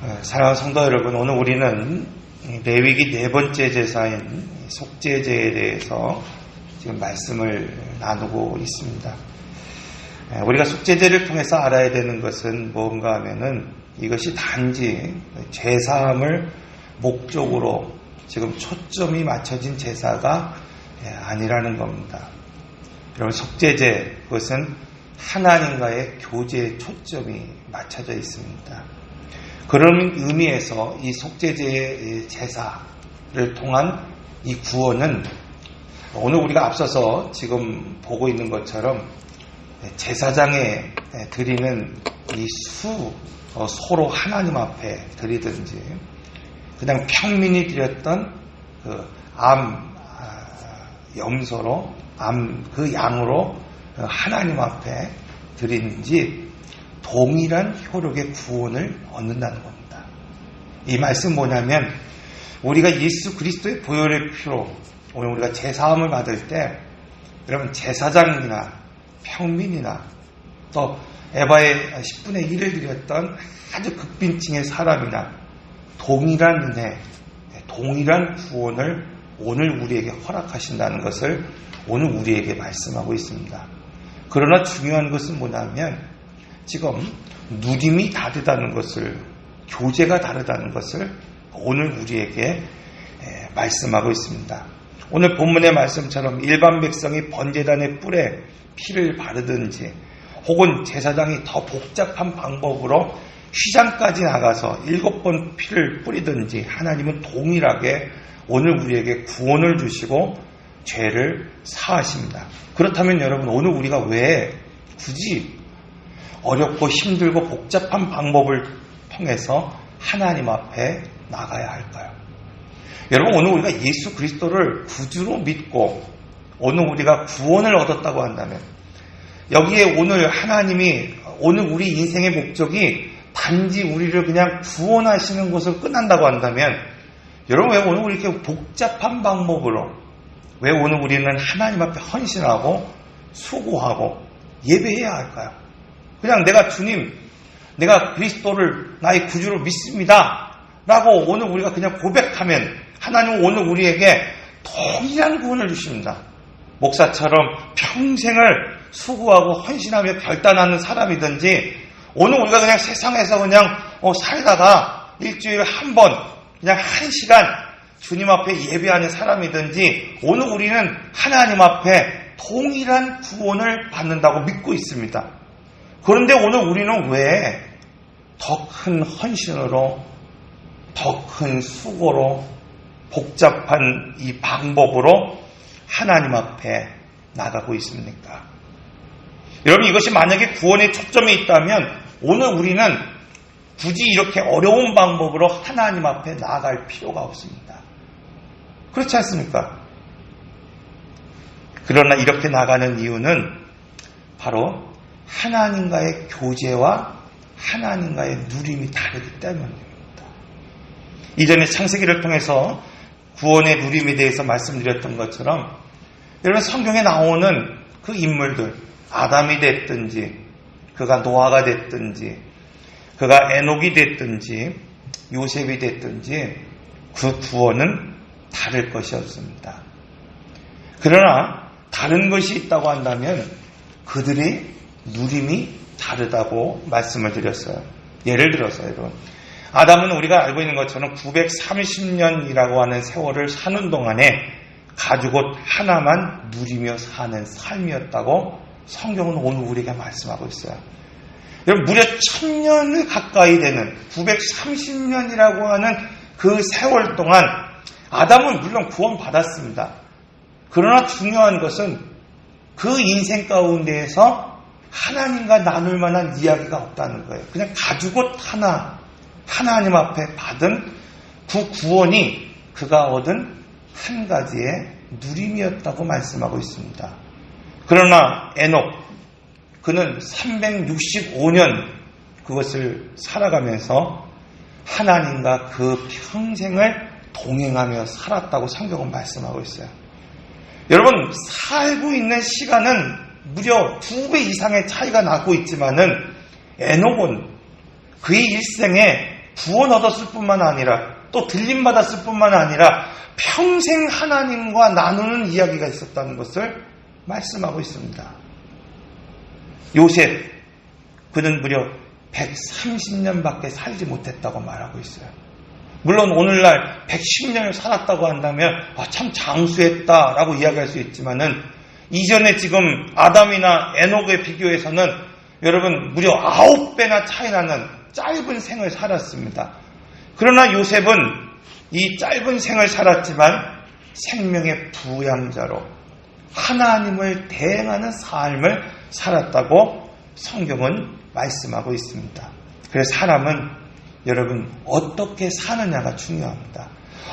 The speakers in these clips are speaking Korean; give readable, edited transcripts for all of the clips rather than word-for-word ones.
사랑하는 성도 여러분, 오늘 우리는 레위기 네 번째 제사인 속죄제에 대해서 지금 말씀을 나누고 있습니다. 우리가 속죄제를 통해서 알아야 되는 것은 뭔가 하면은 이것이 단지 제사함을 목적으로 지금 초점이 맞춰진 제사가 아니라는 겁니다. 여러분, 속죄제, 그것은 하나님과의 교제에 초점이 맞춰져 있습니다. 그런 의미에서 이 속죄제의 제사를 통한 이 구원은 오늘 우리가 앞서서 지금 보고 있는 것처럼 제사장에 드리는 이 서로 하나님 앞에 드리든지 그냥 평민이 드렸던 그 염소로 그 양으로 하나님 앞에 드리는지 동일한 효력의 구원을 얻는다는 겁니다. 이 말씀 뭐냐면 우리가 예수 그리스도의 보혈의 피로 오늘 우리가 제사함을 받을 때 여러분 제사장이나 평민이나 또 에바의 10분의 1을 드렸던 아주 극빈층의 사람이나 동일한 은혜, 동일한 구원을 오늘 우리에게 허락하신다는 것을 오늘 우리에게 말씀하고 있습니다. 그러나 중요한 것은 뭐냐면 지금 누림이 다르다는 것을, 교제가 다르다는 것을 오늘 우리에게 말씀하고 있습니다. 오늘 본문의 말씀처럼 일반 백성이 번제단의 뿔에 피를 바르든지 혹은 제사장이 더 복잡한 방법으로 휘장까지 나가서 7번 피를 뿌리든지 하나님은 동일하게 오늘 우리에게 구원을 주시고 죄를 사하십니다. 그렇다면 여러분, 오늘 우리가 왜 굳이 어렵고 힘들고 복잡한 방법을 통해서 하나님 앞에 나가야 할까요? 여러분, 오늘 우리가 예수 그리스도를 구주로 믿고 오늘 우리가 구원을 얻었다고 한다면 여기에 오늘 하나님이 오늘 우리 인생의 목적이 단지 우리를 그냥 구원하시는 것을 끝난다고 한다면 여러분, 왜 오늘 우리 이렇게 복잡한 방법으로 왜 오늘 우리는 하나님 앞에 헌신하고 수고하고 예배해야 할까요? 그냥 내가 주님, 내가 그리스도를 나의 구주로 믿습니다 라고 오늘 우리가 그냥 고백하면 하나님은 오늘 우리에게 동일한 구원을 주십니다. 목사처럼 평생을 수고하고 헌신하며 결단하는 사람이든지 오늘 우리가 그냥 세상에서 그냥 살다가 일주일에 한 번 그냥 1시간 주님 앞에 예배하는 사람이든지 오늘 우리는 하나님 앞에 동일한 구원을 받는다고 믿고 있습니다. 그런데 오늘 우리는 왜 더 큰 헌신으로, 더 큰 수고로, 복잡한 이 방법으로 하나님 앞에 나가고 있습니까? 여러분, 이것이 만약에 구원의 초점이 있다면 오늘 우리는 굳이 이렇게 어려운 방법으로 하나님 앞에 나아갈 필요가 없습니다. 그렇지 않습니까? 그러나 이렇게 나가는 이유는 바로 하나님과의 교제와 하나님과의 누림이 다르기 때문입니다. 이전에 창세기를 통해서 구원의 누림에 대해서 말씀드렸던 것처럼 여러분, 성경에 나오는 그 인물들, 아담이 됐든지 그가 노아가 됐든지 그가 에녹이 됐든지 요셉이 됐든지 그 구원은 다를 것이 없습니다. 그러나 다른 것이 있다고 한다면 그들의 누림이 다르다고 말씀을 드렸어요. 예를 들어서 여러분, 아담은 우리가 알고 있는 것처럼 930년이라고 하는 세월을 사는 동안에 가죽옷 하나만 누리며 사는 삶이었다고 성경은 오늘 우리에게 말씀하고 있어요. 여러분, 무려 1000년을 가까이 되는 930년이라고 하는 그 세월 동안 아담은 물론 구원받았습니다. 그러나 중요한 것은 그 인생 가운데에서 하나님과 나눌 만한 이야기가 없다는 거예요. 그냥 가죽옷 하나, 하나님 앞에 받은 그 구원이 그가 얻은 한 가지의 누림이었다고 말씀하고 있습니다. 그러나 에녹, 그는 365년 그것을 살아가면서 하나님과 그 평생을 동행하며 살았다고 성경은 말씀하고 있어요. 여러분, 살고 있는 시간은 무려 2배 이상의 차이가 나고 있지만은 에녹은 그의 일생에 구원 얻었을 뿐만 아니라 또 들림받았을 뿐만 아니라 평생 하나님과 나누는 이야기가 있었다는 것을 말씀하고 있습니다. 요셉, 그는 무려 130년밖에 살지 못했다고 말하고 있어요. 물론 오늘날 110년을 살았다고 한다면 참 장수했다라고 이야기할 수 있지만은 이전에 지금 아담이나 에녹에 비교해서는 여러분 무려 9배나 차이나는 짧은 생을 살았습니다. 그러나 요셉은 이 짧은 생을 살았지만 생명의 부양자로 하나님을 대행하는 삶을 살았다고 성경은 말씀하고 있습니다. 그래서 사람은 여러분 어떻게 사느냐가 중요합니다.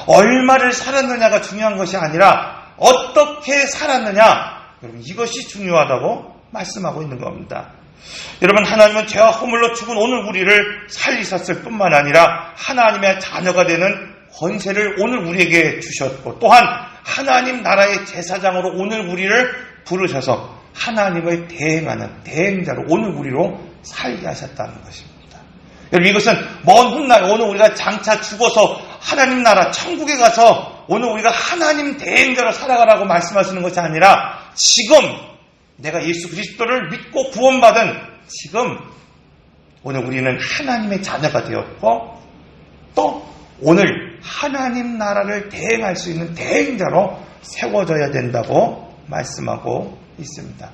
얼마를 살았느냐가 중요한 것이 아니라 어떻게 살았느냐, 여러분 이것이 중요하다고 말씀하고 있는 겁니다. 여러분 하나님은 죄와 허물로 죽은 오늘 우리를 살리셨을 뿐만 아니라 하나님의 자녀가 되는 권세를 오늘 우리에게 주셨고 또한 하나님 나라의 제사장으로 오늘 우리를 부르셔서 하나님을 대행하는 대행자로 오늘 우리로 살게 하셨다는 것입니다. 여러분 이것은 먼 훗날 오늘 우리가 장차 죽어서 하나님 나라 천국에 가서 오늘 우리가 하나님 대행자로 살아가라고 말씀하시는 것이 아니라 지금 내가 예수 그리스도를 믿고 구원받은 지금 오늘 우리는 하나님의 자녀가 되었고 또 오늘 하나님 나라를 대행할 수 있는 대행자로 세워져야 된다고 말씀하고 있습니다.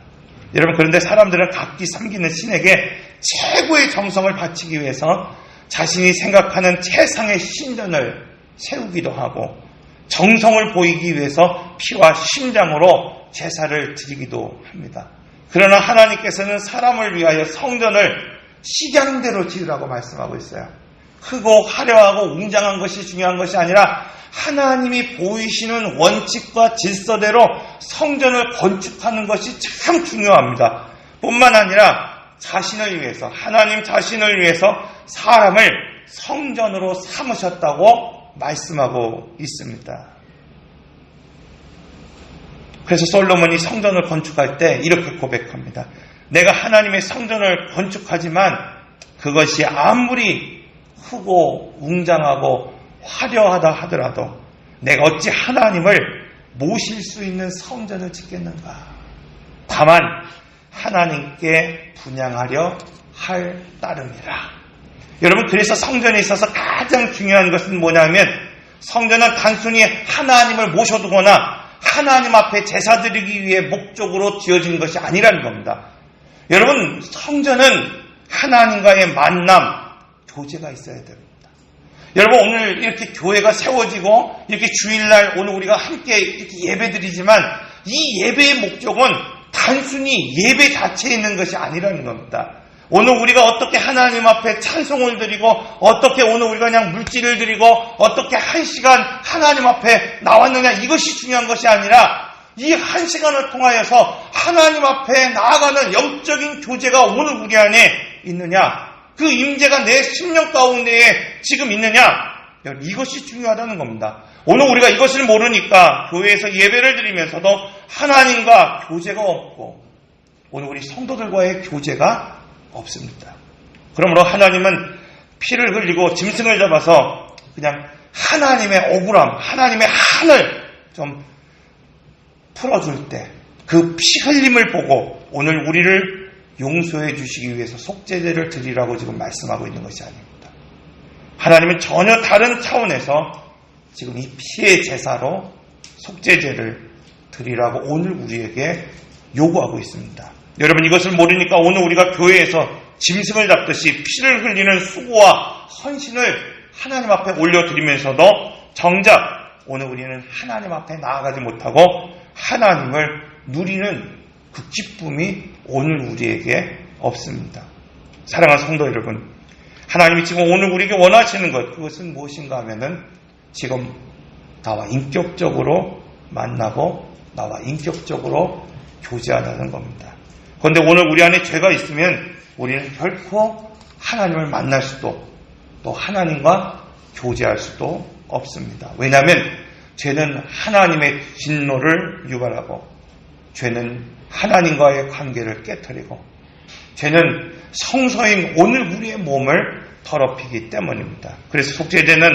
여러분 그런데 사람들은 각기 섬기는 신에게 최고의 정성을 바치기 위해서 자신이 생각하는 최상의 신전을 세우기도 하고 정성을 보이기 위해서 피와 심장으로 제사를 드리기도 합니다. 그러나 하나님께서는 사람을 위하여 성전을 식양대로 지으라고 말씀하고 있어요. 크고 화려하고 웅장한 것이 중요한 것이 아니라 하나님이 보이시는 원칙과 질서대로 성전을 건축하는 것이 참 중요합니다. 뿐만 아니라 자신을 위해서 하나님 자신을 위해서 사람을 성전으로 삼으셨다고 말씀하고 있습니다. 그래서 솔로몬이 성전을 건축할 때 이렇게 고백합니다. 내가 하나님의 성전을 건축하지만 그것이 아무리 크고 웅장하고 화려하다 하더라도 내가 어찌 하나님을 모실 수 있는 성전을 짓겠는가. 다만 하나님께 분향하려 할 따름이라. 여러분 그래서 성전에 있어서 가장 중요한 것은 뭐냐면 성전은 단순히 하나님을 모셔두거나 하나님 앞에 제사 드리기 위해 목적으로 지어진 것이 아니라는 겁니다. 여러분 성전은 하나님과의 만남, 교제가 있어야 됩니다. 여러분 오늘 이렇게 교회가 세워지고 이렇게 주일날 오늘 우리가 함께 이렇게 예배드리지만 이 예배의 목적은 단순히 예배 자체에 있는 것이 아니라는 겁니다. 오늘 우리가 어떻게 하나님 앞에 찬송을 드리고 어떻게 오늘 우리가 그냥 물질을 드리고 어떻게 한 시간 하나님 앞에 나왔느냐 이것이 중요한 것이 아니라 이 한 시간을 통하여서 하나님 앞에 나아가는 영적인 교제가 오늘 우리 안에 있느냐, 그 임재가 내 심령 가운데에 지금 있느냐, 이것이 중요하다는 겁니다. 오늘 우리가 이것을 모르니까 교회에서 예배를 드리면서도 하나님과 교제가 없고 오늘 우리 성도들과의 교제가 없습니다. 그러므로 하나님은 피를 흘리고 짐승을 잡아서 그냥 하나님의 억울함, 하나님의 한을 좀 풀어줄 때 그 피 흘림을 보고 오늘 우리를 용서해 주시기 위해서 속죄제를 드리라고 지금 말씀하고 있는 것이 아닙니다. 하나님은 전혀 다른 차원에서 지금 이 피의 제사로 속죄제를 드리라고 오늘 우리에게 요구하고 있습니다. 여러분 이것을 모르니까 오늘 우리가 교회에서 짐승을 잡듯이 피를 흘리는 수고와 헌신을 하나님 앞에 올려드리면서도 정작 오늘 우리는 하나님 앞에 나아가지 못하고 하나님을 누리는 그 기쁨이 오늘 우리에게 없습니다. 사랑하는 성도 여러분, 하나님이 지금 오늘 우리에게 원하시는 것, 그것은 무엇인가 하면은 지금 나와 인격적으로 만나고 나와 인격적으로 교제하자는 겁니다. 그런데 오늘 우리 안에 죄가 있으면 우리는 결코 하나님을 만날 수도 또 하나님과 교제할 수도 없습니다. 왜냐하면 죄는 하나님의 진노를 유발하고 죄는 하나님과의 관계를 깨트리고 죄는 성소인 오늘 우리의 몸을 더럽히기 때문입니다. 그래서 속죄제는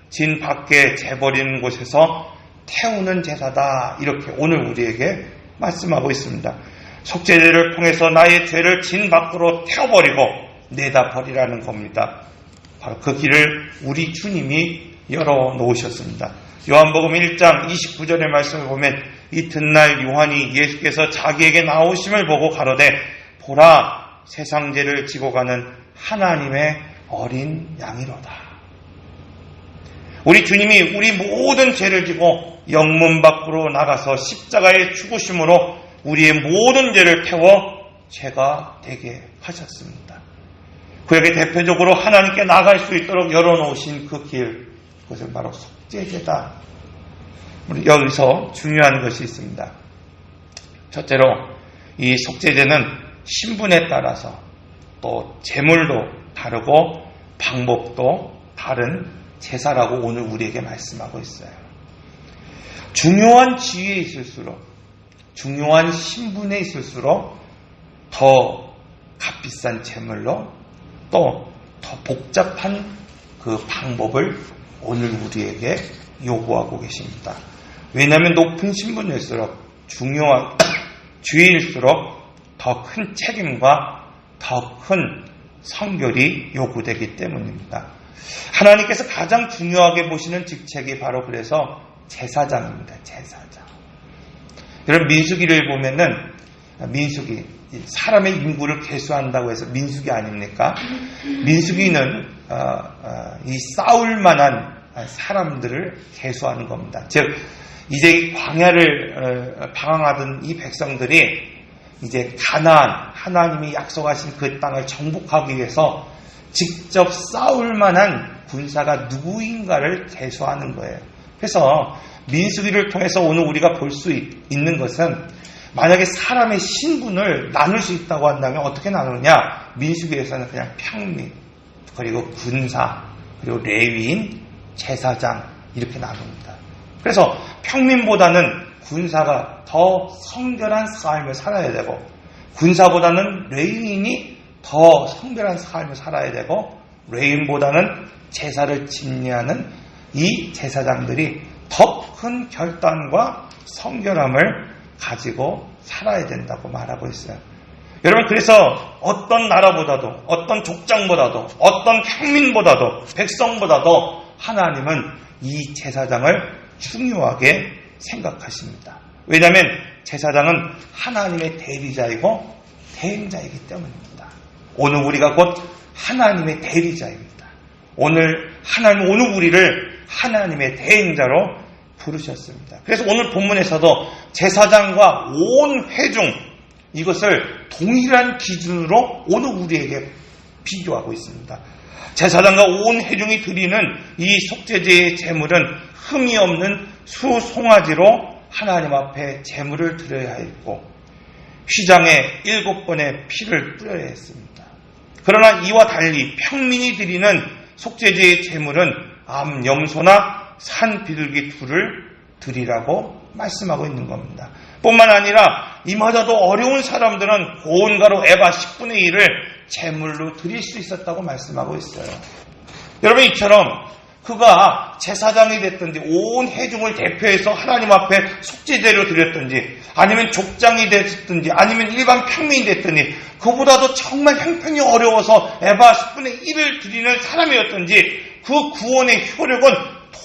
진 밖에 재버리는 곳에서 태우는 제사다, 이렇게 오늘 우리에게 말씀하고 있습니다. 속죄제를 통해서 나의 죄를 진 밖으로 태워버리고 내다 버리라는 겁니다. 바로 그 길을 우리 주님이 열어놓으셨습니다. 요한복음 1장 29절의 말씀을 보면 이튿날 요한이 예수께서 자기에게 나오심을 보고 가로되 보라, 세상 죄를 지고 가는 하나님의 어린 양이로다. 우리 주님이 우리 모든 죄를 지고 영문 밖으로 나가서 십자가의 죽으심으로 우리의 모든 죄를 태워 죄가 되게 하셨습니다. 그에게 대표적으로 하나님께 나갈 수 있도록 열어놓으신 그 길, 그것은 바로 속죄제다. 우리 여기서 중요한 것이 있습니다. 첫째로 이 속죄제는 신분에 따라서 또 제물도 다르고 방법도 다른 제사라고 오늘 우리에게 말씀하고 있어요. 중요한 지위에 있을수록, 중요한 신분에 있을수록 더 값비싼 제물로 또 더 복잡한 그 방법을 오늘 우리에게 요구하고 계십니다. 왜냐하면 높은 신분일수록, 중요한 주의일수록 더 큰 책임과 더 큰 성결이 요구되기 때문입니다. 하나님께서 가장 중요하게 보시는 직책이 바로 그래서 제사장입니다. 제사장. 여러분, 민수기를 보면은, 민수기, 사람의 인구를 계수한다고 해서 민수기 아닙니까? 민수기는 이 싸울 만한 사람들을 계수하는 겁니다. 즉 이제 광야를 방황하던 이 백성들이 이제 가나안, 하나님이 약속하신 그 땅을 정복하기 위해서 직접 싸울 만한 군사가 누구인가를 계수하는 거예요. 그래서 민수기를 통해서 오늘 우리가 볼 수 있는 것은, 만약에 사람의 신분을 나눌 수 있다고 한다면 어떻게 나누냐? 민수기에서는 그냥 평민, 그리고 군사, 그리고 레위인, 제사장, 이렇게 나눕니다. 그래서 평민보다는 군사가 더 성결한 삶을 살아야 되고, 군사보다는 레위인이 더 성결한 삶을 살아야 되고, 레위인보다는 제사를 집례하는 이 제사장들이 더 큰 결단과 성결함을 가지고 살아야 된다고 말하고 있어요. 여러분, 그래서 어떤 나라보다도, 어떤 족장보다도, 어떤 평민보다도, 백성보다도 하나님은 이 제사장을 중요하게 생각하십니다. 왜냐하면 제사장은 하나님의 대리자이고 대행자이기 때문입니다. 오늘 우리가 곧 하나님의 대리자입니다. 오늘 하나님, 오늘 우리를 하나님의 대행자로 부르셨습니다. 그래서 오늘 본문에서도 제사장과 온 회중, 이것을 동일한 기준으로 오늘 우리에게 비교하고 있습니다. 제사장과 온 회중이 드리는 이 속죄제의 제물은 흠이 없는 수송아지로 하나님 앞에 제물을 드려야 했고, 휘장에 7번의 피를 뿌려야 했습니다. 그러나 이와 달리 평민이 드리는 속죄제의 제물은 암, 염소나 산 비둘기 둘을 드리라고 말씀하고 있는 겁니다. 뿐만 아니라 이마저도 어려운 사람들은 고온가루 에바 10분의 1을 제물로 드릴 수 있었다고 말씀하고 있어요. 여러분, 이처럼 그가 제사장이 됐든지 온 회중을 대표해서 하나님 앞에 속죄제로 드렸든지, 아니면 족장이 됐든지, 아니면 일반 평민이 됐든지, 그보다도 정말 형편이 어려워서 에바 10분의 1을 드리는 사람이었든지 그 구원의 효력은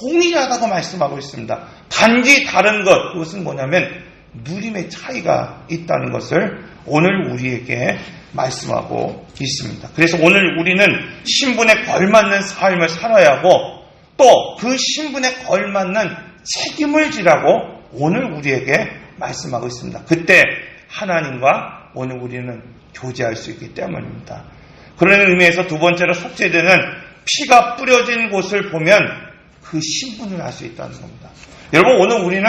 동일하다고 말씀하고 있습니다. 단지 다른 것, 그것은 뭐냐면 누림의 차이가 있다는 것을 오늘 우리에게 말씀하고 있습니다. 그래서 오늘 우리는 신분에 걸맞는 삶을 살아야 하고, 또 그 신분에 걸맞는 책임을 지라고 오늘 우리에게 말씀하고 있습니다. 그때 하나님과 오늘 우리는 교제할 수 있기 때문입니다. 그런 의미에서 두 번째로 속죄제는 피가 뿌려진 곳을 보면 그 신분을 알 수 있다는 겁니다. 여러분, 오늘 우리는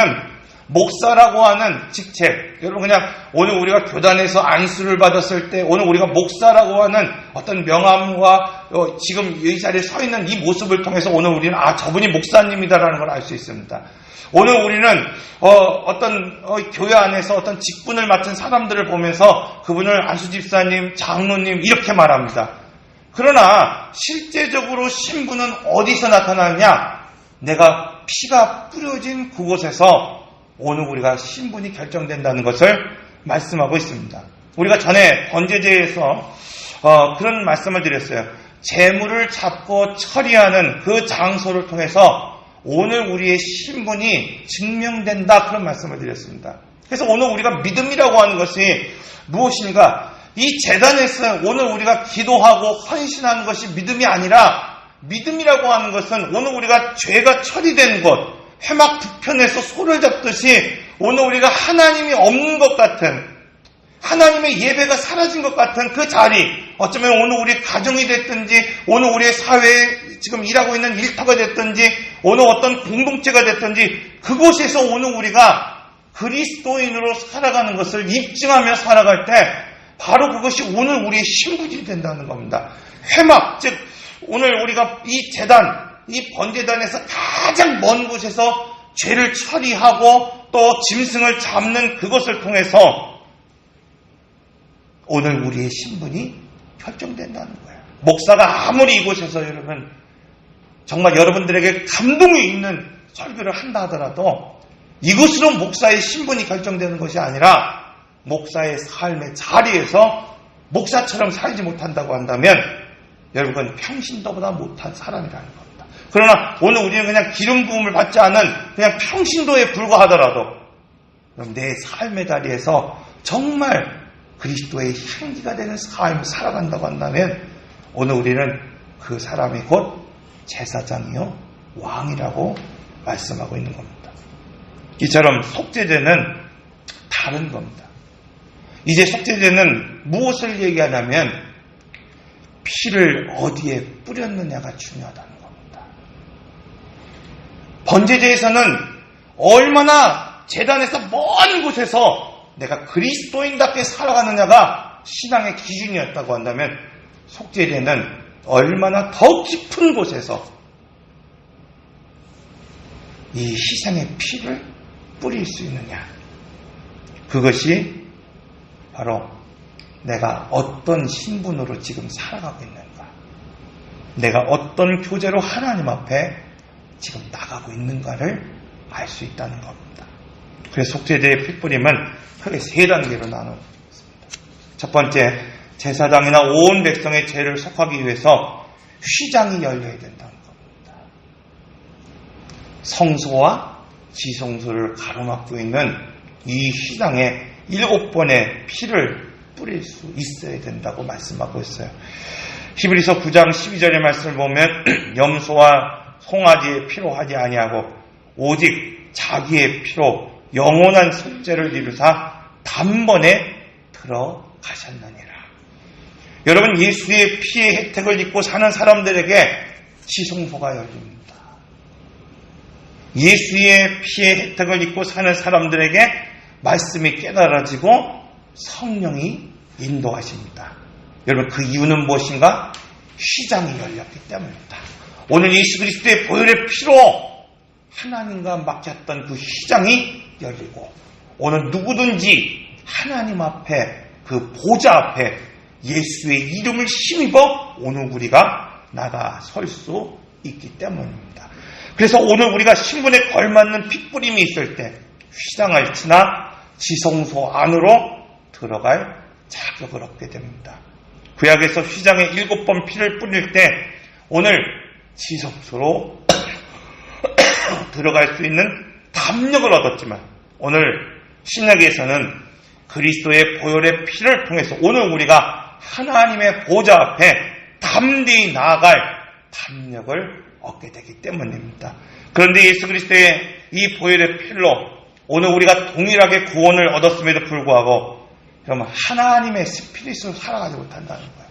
목사라고 하는 직책, 여러분 그냥 오늘 우리가 교단에서 안수를 받았을 때 오늘 우리가 목사라고 하는 어떤 명함과 지금 이 자리에 서 있는 이 모습을 통해서 오늘 우리는 저분이 목사님이다라는 걸 알 수 있습니다. 오늘 우리는 어떤 교회 안에서 어떤 직분을 맡은 사람들을 보면서 그분을 안수집사님, 장로님 이렇게 말합니다. 그러나 실제적으로 신분은 어디서 나타나느냐? 내가 피가 뿌려진 그곳에서 오늘 우리가 신분이 결정된다는 것을 말씀하고 있습니다. 우리가 전에 번제제에서 그런 말씀을 드렸어요. 재물을 잡고 처리하는 그 장소를 통해서 오늘 우리의 신분이 증명된다, 그런 말씀을 드렸습니다. 그래서 오늘 우리가 믿음이라고 하는 것이 무엇인가? 이 제단에서 오늘 우리가 기도하고 헌신하는 것이 믿음이 아니라, 믿음이라고 하는 것은 오늘 우리가 죄가 처리된 곳, 회막 뒤편에서 소를 잡듯이 오늘 우리가 하나님이 없는 것 같은, 하나님의 예배가 사라진 것 같은 그 자리, 어쩌면 오늘 우리 가정이 됐든지, 오늘 우리의 사회에 지금 일하고 있는 일터가 됐든지, 오늘 어떤 공동체가 됐든지, 그곳에서 오늘 우리가 그리스도인으로 살아가는 것을 입증하며 살아갈 때 바로 그것이 오늘 우리의 신분이 된다는 겁니다. 회막, 즉 오늘 우리가 이 제단, 이 번제단에서 가장 먼 곳에서 죄를 처리하고 또 짐승을 잡는 그것을 통해서 오늘 우리의 신분이 결정된다는 거예요. 목사가 아무리 이곳에서 여러분 정말 여러분들에게 감동이 있는 설교를 한다 하더라도 이것으로 목사의 신분이 결정되는 것이 아니라 목사의 삶의 자리에서 목사처럼 살지 못한다고 한다면 여러분 평신도보다 못한 사람이라는 겁니다. 그러나 오늘 우리는 그냥 기름 부음을 받지 않은 그냥 평신도에 불과하더라도 내 삶의 자리에서 정말 그리스도의 향기가 되는 삶을 살아간다고 한다면 오늘 우리는 그 사람이 곧 제사장이요 왕이라고 말씀하고 있는 겁니다. 이처럼 속죄제는 다른 겁니다. 이제 속죄제는 무엇을 얘기하냐면 피를 어디에 뿌렸느냐가 중요하다는 겁니다. 번제제에서는 얼마나 제단에서 먼 곳에서 내가 그리스도인답게 살아가느냐가 신앙의 기준이었다고 한다면 속죄제는 얼마나 더 깊은 곳에서 이 희생의 피를 뿌릴 수 있느냐, 그것이 바로 내가 어떤 신분으로 지금 살아가고 있는가, 내가 어떤 교제로 하나님 앞에 지금 나가고 있는가를 알 수 있다는 겁니다. 그래서 속죄제의 피뿌림은 크게 세 단계로 나누어집니다. 첫 번째, 제사장이나 온 백성의 죄를 속하기 위해서 휘장이 열려야 된다는 겁니다. 성소와 지성소를 가로막고 있는 이 휘장에 7번의 피를 뿌릴 수 있어야 된다고 말씀하고 있어요. 히브리서 9장 12절의 말씀을 보면 염소와 송아지의 피로 하지 아니하고 오직 자기의 피로 영원한 속죄를 이루사 단번에 들어가셨느니라. 여러분, 예수의 피의 혜택을 입고 사는 사람들에게 지성소가 열립니다. 예수의 피의 혜택을 입고 사는 사람들에게 말씀이 깨달아지고 성령이 인도하십니다. 여러분, 그 이유는 무엇인가? 휘장이 열렸기 때문입니다. 오늘 예수 그리스도의 보혈의 피로 하나님과 맡겼던 그 휘장이 열리고 오늘 누구든지 하나님 앞에 그 보좌 앞에 예수의 이름을 힘입어 오늘 우리가 나가설 수 있기 때문입니다. 그래서 오늘 우리가 신분에 걸맞는 핏뿌림이 있을 때 휘장을 지나 지성소 안으로 들어갈 자격을 얻게 됩니다. 구약에서 휘장에 7번 피를 뿌릴 때 오늘 지성소로 들어갈 수 있는 담력을 얻었지만 오늘 신약에서는 그리스도의 보혈의 피를 통해서 오늘 우리가 하나님의 보좌 앞에 담대히 나아갈 담력을 얻게 되기 때문입니다. 그런데 예수 그리스도의 이 보혈의 피로 오늘 우리가 동일하게 구원을 얻었음에도 불구하고 여러분 하나님의 스피릿으로 살아가지 못한다는 거예요.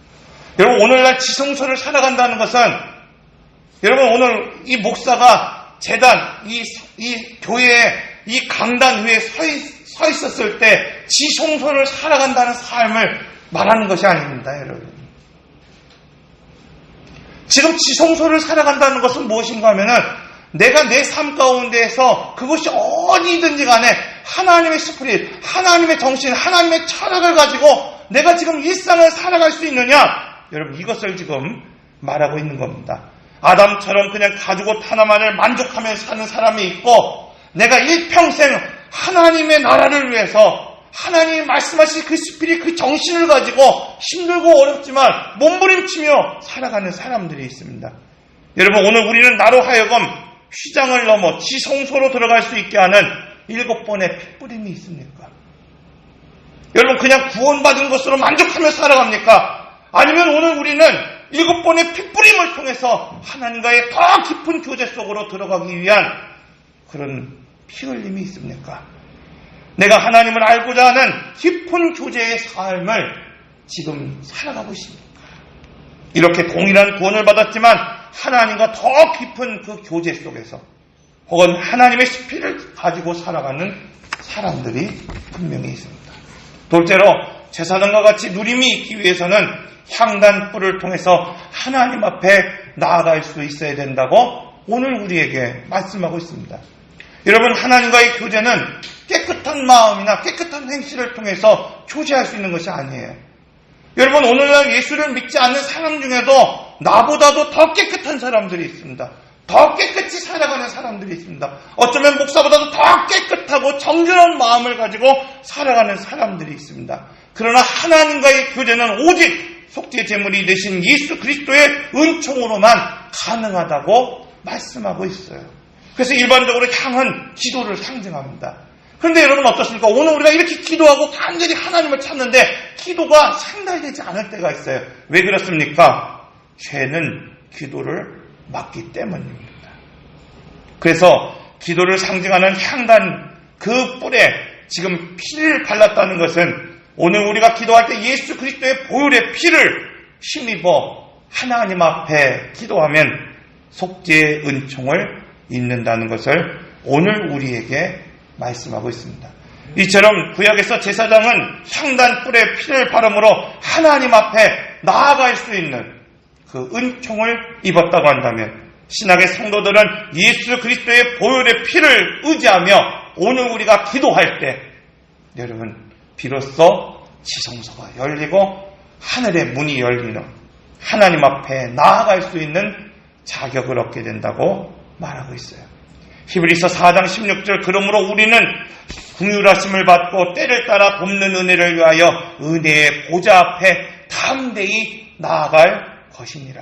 여러분 오늘날 지성소를 살아간다는 것은 여러분 오늘 이 목사가 제단, 이 교회에 이 강단 위에 서 있었을 때 지성소를 살아간다는 삶을 말하는 것이 아닙니다, 여러분. 지금 지성소를 살아간다는 것은 무엇인가 하면은 내가 내 삶 가운데에서 그것이 어디든지 간에 하나님의 스피릿, 하나님의 정신, 하나님의 철학을 가지고 내가 지금 일상을 살아갈 수 있느냐? 여러분 이것을 지금 말하고 있는 겁니다. 아담처럼 그냥 가지고 하나만을 만족하며 사는 사람이 있고, 내가 일평생 하나님의 나라를 위해서 하나님이 말씀하신 그 스피릿, 그 정신을 가지고 힘들고 어렵지만 몸부림치며 살아가는 사람들이 있습니다. 여러분, 오늘 우리는 나로 하여금 휘장을 넘어 지성소로 들어갈 수 있게 하는 7번의 핏부림이 있습니까? 여러분, 그냥 구원받은 것으로 만족하며 살아갑니까? 아니면 오늘 우리는 7번의 핏부림을 통해서 하나님과의 더 깊은 교제 속으로 들어가기 위한 그런 피 흘림이 있습니까? 내가 하나님을 알고자 하는 깊은 교제의 삶을 지금 살아가고 있습니까? 이렇게 동일한 구원을 받았지만 하나님과 더 깊은 그 교제 속에서 혹은 하나님의 스피릿을 가지고 살아가는 사람들이 분명히 있습니다. 둘째로, 제사장과 같이 누림이 있기 위해서는 향단 뿔을 통해서 하나님 앞에 나아갈 수 있어야 된다고 오늘 우리에게 말씀하고 있습니다. 여러분, 하나님과의 교제는 깨끗한 마음이나 깨끗한 행실을 통해서 교제할 수 있는 것이 아니에요. 여러분, 오늘날 예수를 믿지 않는 사람 중에도 나보다도 더 깨끗한 사람들이 있습니다. 더 깨끗이 살아가는 사람들이 있습니다. 어쩌면 목사보다도 더 깨끗하고 정결한 마음을 가지고 살아가는 사람들이 있습니다. 그러나 하나님과의 교제는 오직 속죄 제물이 되신 예수 그리스도의 은총으로만 가능하다고 말씀하고 있어요. 그래서 일반적으로 향은 기도를 상징합니다. 그런데 여러분 어떻습니까? 오늘 우리가 이렇게 기도하고 간절히 하나님을 찾는데 기도가 상달되지 않을 때가 있어요. 왜 그렇습니까? 죄는 기도를 막기 때문입니다. 그래서 기도를 상징하는 향단 그 뿔에 지금 피를 발랐다는 것은 오늘 우리가 기도할 때 예수 그리스도의 보혈의 피를 힘입어 하나님 앞에 기도하면 속죄의 은총을 입는다는 것을 오늘 우리에게 말씀하고 있습니다. 이처럼 구약에서 제사장은 향단 뿔에 피를 바름으로 하나님 앞에 나아갈 수 있는 그 은총을 입었다고 한다면, 신약의 성도들은 예수 그리스도의 보혈의 피를 의지하며 오늘 우리가 기도할 때 여러분 비로소 지성소가 열리고 하늘의 문이 열리는 하나님 앞에 나아갈 수 있는 자격을 얻게 된다고 말하고 있어요. 히브리서 4장 16절, 그러므로 우리는 긍휼하심을 받고 때를 따라 돕는 은혜를 위하여 은혜의 보좌 앞에 담대히 나아갈 것이니라.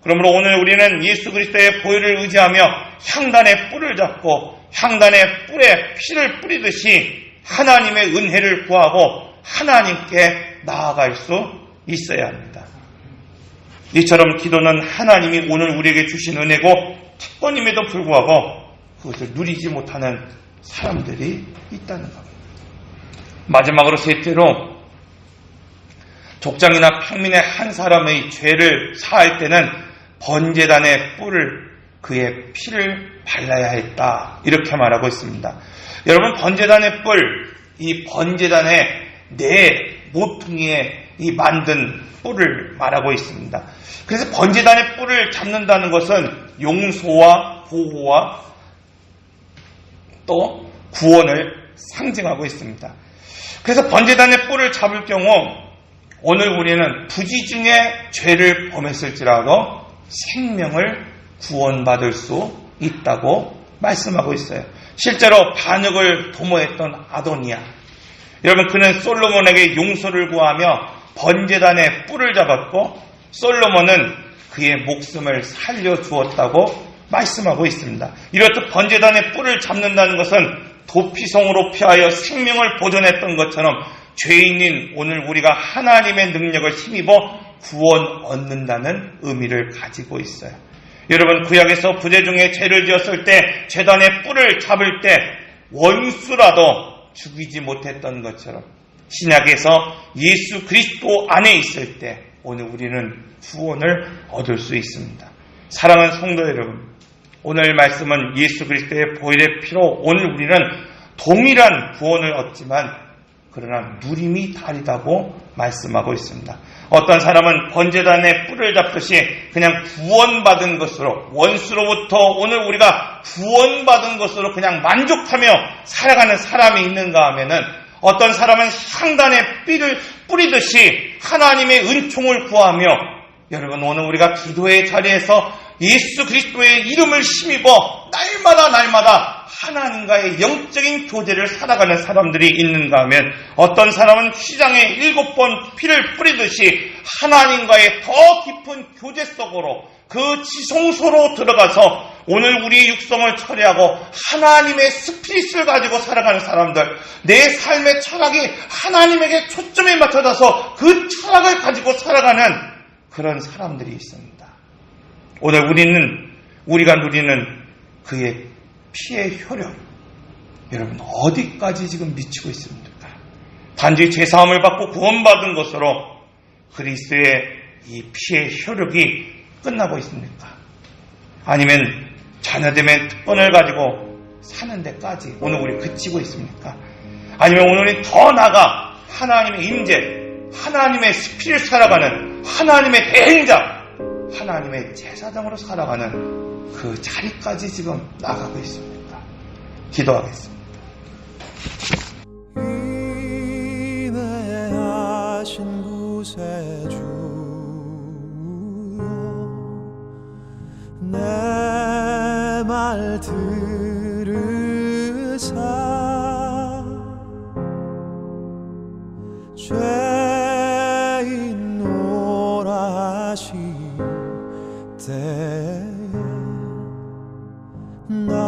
그러므로 오늘 우리는 예수 그리스도의 보혈을 의지하며 향단의 뿔을 잡고 향단의 뿔에 피를 뿌리듯이 하나님의 은혜를 구하고 하나님께 나아갈 수 있어야 합니다. 이처럼 기도는 하나님이 오늘 우리에게 주신 은혜고 특권임에도 불구하고 그것을 누리지 못하는 사람들이 있다는 겁니다. 마지막으로 셋째로, 족장이나 평민의 한 사람의 죄를 사할 때는 번제단의 뿔을 그의 피를 발라야 했다, 이렇게 말하고 있습니다. 여러분, 번제단의 뿔, 이 번제단의 네 모퉁이에 이 만든 뿔을 말하고 있습니다. 그래서 번제단의 뿔을 잡는다는 것은 용서와 보호와 또 구원을 상징하고 있습니다. 그래서 번제단의 뿔을 잡을 경우 오늘 우리는 부지중에 죄를 범했을지라도 생명을 구원받을 수 있다고 말씀하고 있어요. 실제로 반역을 도모했던 아도니아, 여러분 그는 솔로몬에게 용서를 구하며 번제단의 뿔을 잡았고 솔로몬은 그의 목숨을 살려주었다고 말씀하고 있습니다. 이렇듯 번제단의 뿔을 잡는다는 것은 도피성으로 피하여 생명을 보존했던 것처럼 죄인인 오늘 우리가 하나님의 능력을 힘입어 구원 얻는다는 의미를 가지고 있어요. 여러분, 구약에서 부재 중에 죄를 지었을 때 제단의 뿔을 잡을 때 원수라도 죽이지 못했던 것처럼 신약에서 예수 그리스도 안에 있을 때 오늘 우리는 구원을 얻을 수 있습니다. 사랑하는 성도 여러분, 오늘 말씀은 예수 그리스도의 보혈의 피로 오늘 우리는 동일한 구원을 얻지만 그러나 누림이 다르다고 말씀하고 있습니다. 어떤 사람은 번제단의 뿔을 잡듯이 그냥 구원받은 것으로, 원수로부터 오늘 우리가 구원받은 것으로 그냥 만족하며 살아가는 사람이 있는가 하면은 어떤 사람은 향단에 삐를 뿌리듯이 하나님의 은총을 구하며, 여러분 오늘 우리가 기도의 자리에서 예수 그리스도의 이름을 힘입어 날마다 하나님과의 영적인 교제를 살아가는 사람들이 있는가 하면, 어떤 사람은 휘장에 7번 피를 뿌리듯이 하나님과의 더 깊은 교제 속으로, 그 지성소로 들어가서 오늘 우리의 육성을 처리하고 하나님의 스피릿을 가지고 살아가는 사람들, 내 삶의 철학이 하나님에게 초점이 맞춰져서 그 철학을 가지고 살아가는 그런 사람들이 있습니다. 오늘 우리가 누리는 그의 피의 효력, 여러분 어디까지 지금 미치고 있습니까? 단지 죄사함을 받고 구원받은 것으로 그리스도의 이 피의 효력이 끝나고 있습니까? 아니면 자녀되면 특권을 가지고 사는 데까지 오늘 우리 그치고 있습니까? 아니면 오늘이 더 나아가 하나님의 임재, 하나님의 스피릿 살아가는 하나님의 대행자, 하나님의 제사장으로 살아가는 그 자리까지 지금 나가고 있습니까? 기도하겠습니다. 인내하신 구세주여, 내 말 들으사 죄인 노라 하실 때에 나